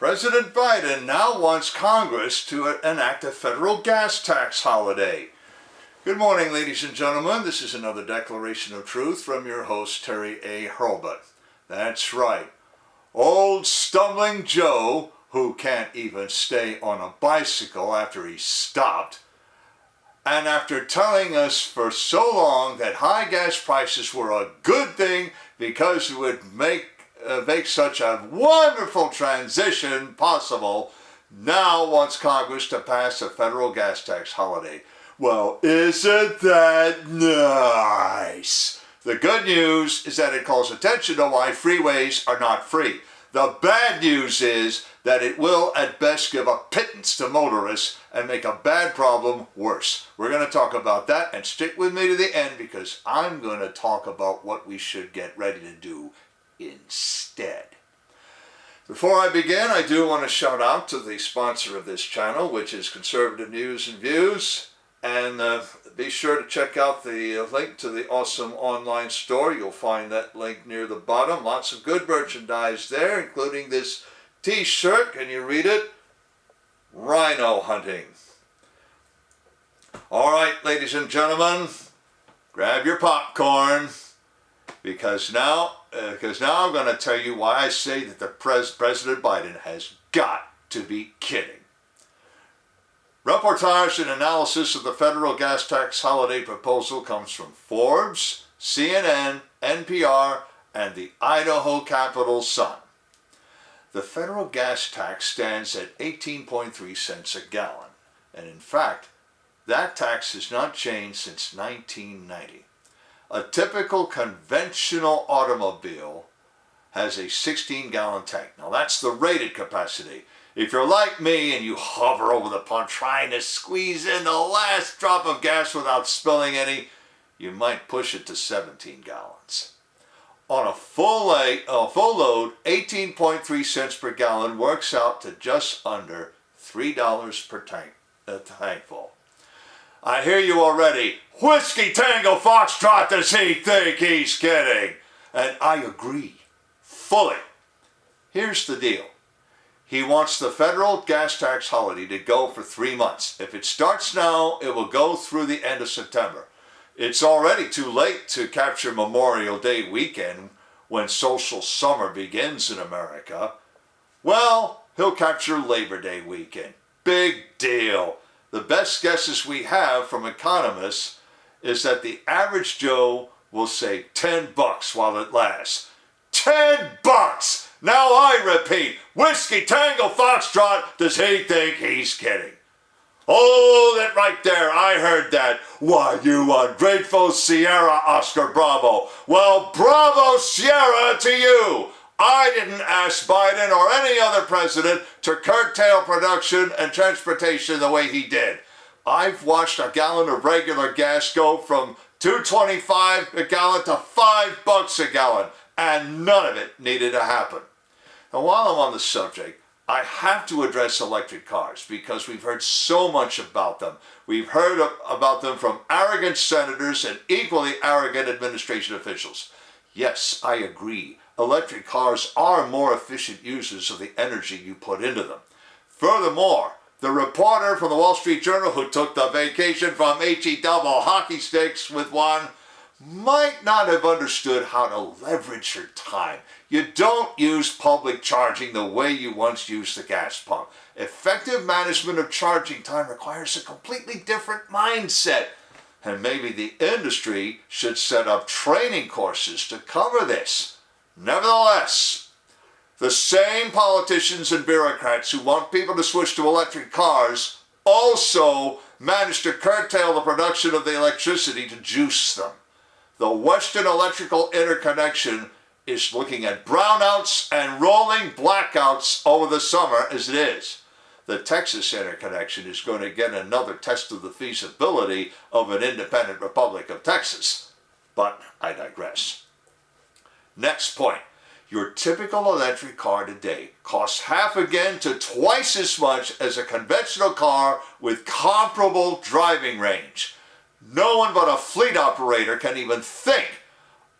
President Biden now wants Congress to enact a federal gas tax holiday. Good morning, ladies and gentlemen. This is another declaration of truth from your host, Terry A. Hurlbut. That's right. Old stumbling Joe, who can't even stay on a bicycle after he's stopped, and after telling us for so long that high gas prices were a good thing because it would make such a wonderful transition possible, now wants Congress to pass a federal gas tax holiday. Well, isn't that nice? The good news is that it calls attention to why freeways are not free. The bad news is that it will at best give a pittance to motorists and make a bad problem worse. We're going to talk about that, and stick with me to the end because I'm going to talk about what we should get ready to do instead. Before I begin, I do want to shout out to the sponsor of this channel, which is Conservative News and Views. And be sure to check out the link to the awesome online store. You'll find that link near the bottom. Lots of good merchandise there, including this t-shirt. Can you read it? Rhino hunting. All right, ladies and gentlemen, grab your popcorn. Because now I'm going to tell you why I say that President Biden has got to be kidding. Reportage and analysis of the federal gas tax holiday proposal comes from Forbes, CNN, NPR, and the Idaho Capital Sun. The federal gas tax stands at 18.3 cents a gallon, and in fact, that tax has not changed since 1990. A typical conventional automobile has a 16-gallon tank. Now that's the rated capacity. If you're like me and you hover over the pump trying to squeeze in the last drop of gas without spilling any, you might push it to 17 gallons. On a full load, 18.3 cents per gallon works out to just under $3 per tankful. I hear you already. Whiskey Tango Foxtrot, does he think he's kidding? And I agree, fully. Here's the deal. He wants the federal gas tax holiday to go for 3 months. If it starts now, it will go through the end of September. It's already too late to capture Memorial Day weekend when social summer begins in America. Well, he'll capture Labor Day weekend. Big deal. The best guesses we have from economists is that the average Joe will save $10 while it lasts. $10! Now I repeat, Whiskey Tango Foxtrot, does he think he's kidding? Oh, that right there, I heard that. Why, you ungrateful Sierra Oscar Bravo. Well, bravo Sierra to you. I didn't ask Biden or any other president to curtail production and transportation the way he did. I've watched a gallon of regular gas go from $2.25 a gallon to $5 a gallon, and none of it needed to happen. Now, while I'm on the subject, I have to address electric cars because we've heard so much about them. We've heard about them from arrogant senators and equally arrogant administration officials. Yes, I agree. Electric cars are more efficient users of the energy you put into them. Furthermore, the reporter from the Wall Street Journal who took the vacation from H-E-double hockey sticks with one might not have understood how to leverage her time. You don't use public charging the way you once used the gas pump. Effective management of charging time requires a completely different mindset. And maybe the industry should set up training courses to cover this. Nevertheless, the same politicians and bureaucrats who want people to switch to electric cars also manage to curtail the production of the electricity to juice them. The Western Electrical Interconnection is looking at brownouts and rolling blackouts over the summer as it is. The Texas Interconnection is going to get another test of the feasibility of an independent Republic of Texas. But I digress. Next point. Your typical electric car today costs half again to twice as much as a conventional car with comparable driving range. No one but a fleet operator can even think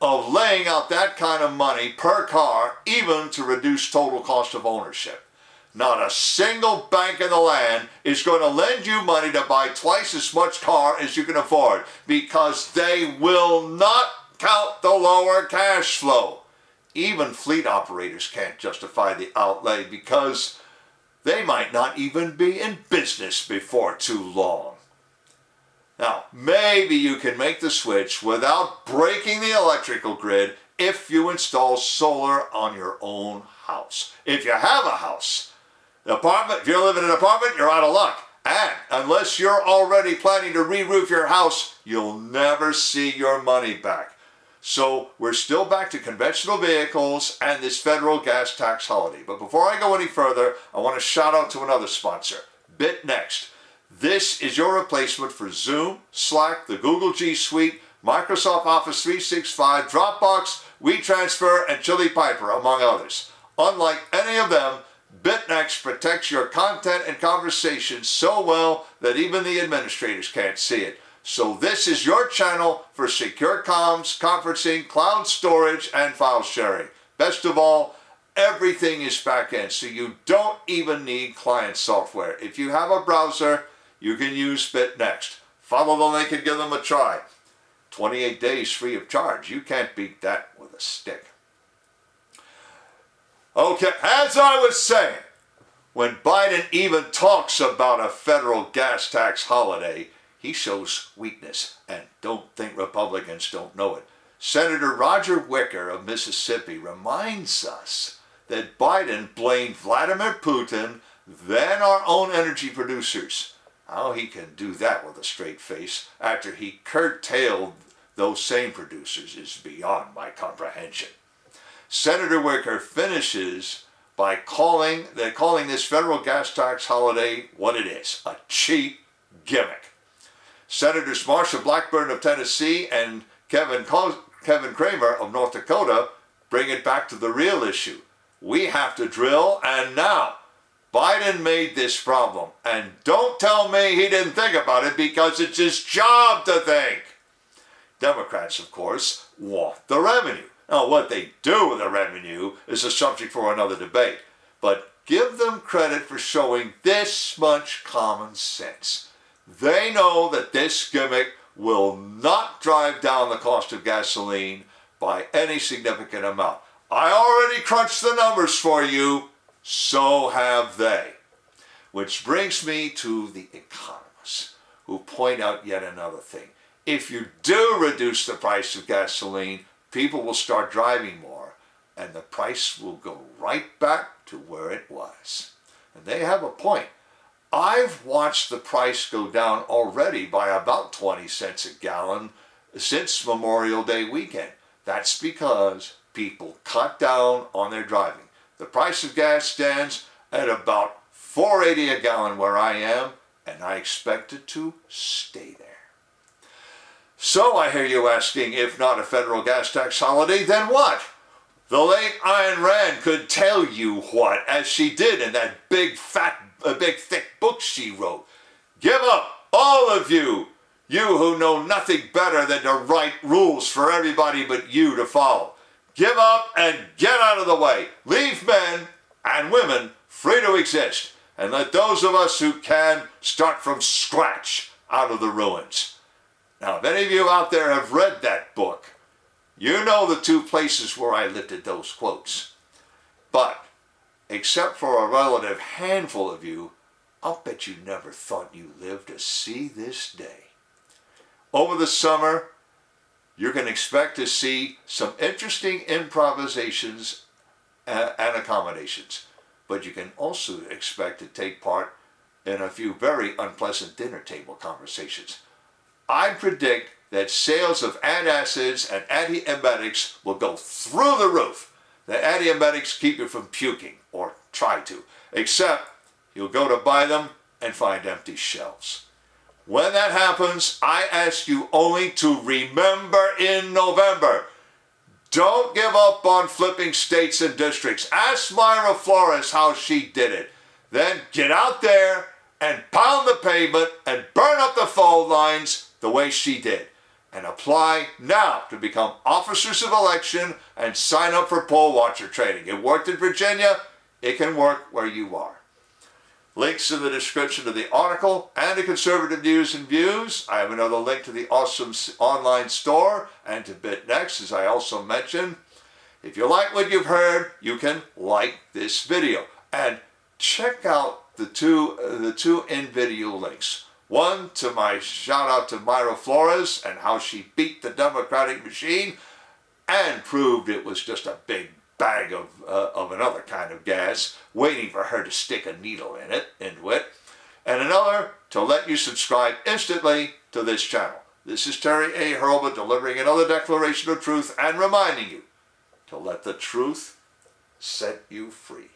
of laying out that kind of money per car, even to reduce total cost of ownership. Not a single bank in the land is going to lend you money to buy twice as much car as you can afford, because they will not count the lower cash flow. Even fleet operators can't justify the outlay because they might not even be in business before too long. Now, maybe you can make the switch without breaking the electrical grid if you install solar on your own house. If you have a house, an apartment, if you're living in an apartment, you're out of luck. And unless you're already planning to re-roof your house, you'll never see your money back. So we're still back to conventional vehicles and this federal gas tax holiday. But before I go any further, I want to shout out to another sponsor, BitNext. This is your replacement for Zoom, Slack, the Google G Suite, Microsoft Office 365, Dropbox, WeTransfer, and Chili Piper, among others. Unlike any of them, BitNext protects your content and conversations so well that even the administrators can't see it. So this is your channel for secure comms, conferencing, cloud storage, and file sharing. Best of all, everything is back-end, so you don't even need client software. If you have a browser, you can use BitNext. Follow the link and give them a try. 28 days free of charge. You can't beat that with a stick. Okay, as I was saying, when Biden even talks about a federal gas tax holiday, he shows weakness, and don't think Republicans don't know it. Senator Roger Wicker of Mississippi reminds us that Biden blamed Vladimir Putin, then our own energy producers. How he can do that with a straight face after he curtailed those same producers is beyond my comprehension. Senator Wicker finishes by calling this federal gas tax holiday what it is, a cheap gimmick. Senators Marsha Blackburn of Tennessee and Kevin Kramer of North Dakota bring it back to the real issue. We have to drill, and now. Biden made this problem, and don't tell me he didn't think about it, because it's his job to think. Democrats, of course, want the revenue. Now, what they do with the revenue is a subject for another debate, but give them credit for showing this much common sense. They know that this gimmick will not drive down the cost of gasoline by any significant amount. I already crunched the numbers for you. So have they. Which brings me to the economists, who point out yet another thing. If you do reduce the price of gasoline, people will start driving more, and the price will go right back to where it was. And they have a point. I've watched the price go down already by about 20 cents a gallon since Memorial Day weekend. That's because people cut down on their driving. The price of gas stands at about $4.80 a gallon where I am, and I expect it to stay there. So I hear you asking, if not a federal gas tax holiday, then what? The late Ayn Rand could tell you what, as she did in that big thick book she wrote. Give up, all of you, you who know nothing better than to write rules for everybody but you to follow. Give up and get out of the way. Leave men and women free to exist, and let those of us who can start from scratch out of the ruins. Now, if any of you out there have read that book, you know the two places where I lifted those quotes. But, except for a relative handful of you, I'll bet you never thought you lived to see this day. Over the summer, you're going to expect to see some interesting improvisations and accommodations, but you can also expect to take part in a few very unpleasant dinner table conversations. I predict that sales of antacids and antiemetics will go through the roof. The antiemetics keep you from puking, or try to, except you'll go to buy them and find empty shelves. When that happens, I ask you only to remember in November. Don't give up on flipping states and districts. Ask Myra Flores how she did it. Then get out there and pound the pavement and burn up the phone lines the way she did. And apply now to become officers of election and sign up for poll watcher training. It worked in Virginia. It can work where you are. Links in the description of the article and to conservative news and views. I have another link to the awesome online store and to BitNext, as I also mentioned. If you like what you've heard, you can like this video. And check out the two in-video links. One to my shout out to Myra Flores and how she beat the Democratic machine and proved it was just a big bag of another kind of gas waiting for her to stick a needle into it. And another to let you subscribe instantly to this channel. This is Terry A. Hurlbut delivering another declaration of truth and reminding you to let the truth set you free.